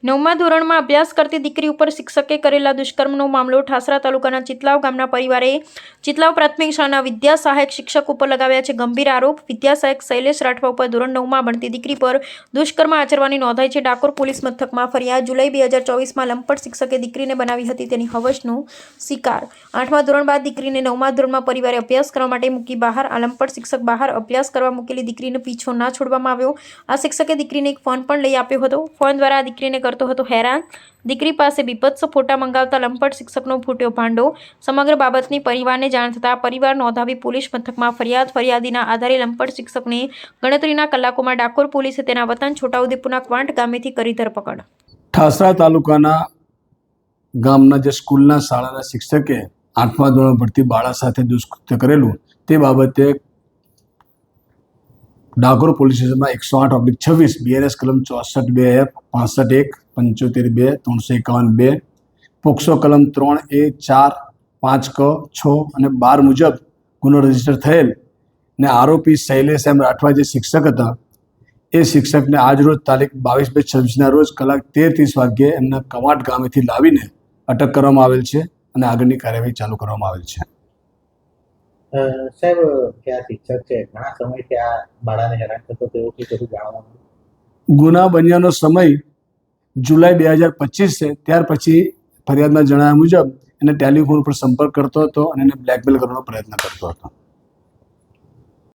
9મા ધોરણમાં અભ્યાસ કરતી દીકરી ઉપર શિક્ષકે કરેલા દુષ્કર્મનો મામલો ઠાસરા તાલુકાના ચિતલાવ ગામના પરિવારે ચિતલાવ પ્રાથમિક શાળાના વિદ્યા સહાયક શિક્ષક ઉપર લગાવ્યા છે ગંભીર આરોપ। વિદ્યા સહાયક શૈલેષ રાઠવા ઉપર ધોરણ 9માં ભણતી દીકરી પર દુષ્કર્મ આચરવાની નોંધાઈ છે ડાકોર પોલીસ મથકમાં ફરિયાદ। જુલાઈ 2024માં લંપટ શિક્ષકે દીકરીને બનાવી હતી તેની હવસનો શિકાર। 8મા ધોરણ બાદ દીકરીને 9મા ધોરણમાં પરિવારે અભ્યાસ કરવા માટે મૂકી બહાર। આ લંપટ શિક્ષક બહાર અભ્યાસ કરવા મૂકેલી દીકરીનો પીછો ના છોડવામાં આવ્યો। આ શિક્ષકે દીકરીને એક ફોન પણ લઈ આપ્યો હતો। ફોન દ્વારા દીકરીને કરતો હતો હેરાન। દીકરી પાસે બીભત્સ ફોટા મંગાવતા લંપટ શિક્ષકનો ફૂટ્યો ભાંડો। સમગ્ર બાબતની પરિવારને જાણ થતાં પરિવાર નોંધાવી પોલીસ મથકમાં ફરિયાદ। ફરિયાદીના આધારે લંપટ શિક્ષકને ગણતરીના કલાકોમાં ડાકોર પોલીસે તેના વતન છોટાઉદેપુરના ક્વાંટ ગામેથી કરી ધરપકડ। ઠાસરા તાલુકાના ગામના જે સ્કૂલના શાળાના શિક્ષકે 8મા ધોરણ ભણતી બાળા સાથે દુષ્કૃત્ય કરેલું તે બાબતે ડાકોર પોલીસ સ્ટેશનમાં 108/26 BNS કલમ 64(2) 65(1) 75(2) 351(2) પોક્સો કલમ 3A 4 5 ક 6 અને 12 મુજબ ગુનો રજીસ્ટર થયેલ ને આરોપી શૈલેષ એમ રાઠવા જે શિક્ષક હતા એ શિક્ષકને આજરોજ તારીખ 22/2/26ના રોજ કલાક 13:30 વાગ્યે એમના કવાંટ ગામેથી લાવીને અટક કરવામાં આવેલ છે અને આગળની કાર્યવાહી ચાલુ કરવામાં આવેલ છે। સાહેબ કે આ શિક્ષક છે ઘણા સમયથી આ બાળાને હેરાન કરતો તેવું કશું જાણવા મળ્યું? ગુના બન્યાનો સમય જુલાઈ 2025 છે। ત્યાર પછી ફરિયાદના જણાવ્યા મુજબ એને ટેલિફોન પર સંપર્ક કરતો હતો અને એને બ્લેકમેલ કરવાનો પ્રયત્ન કરતો હતો।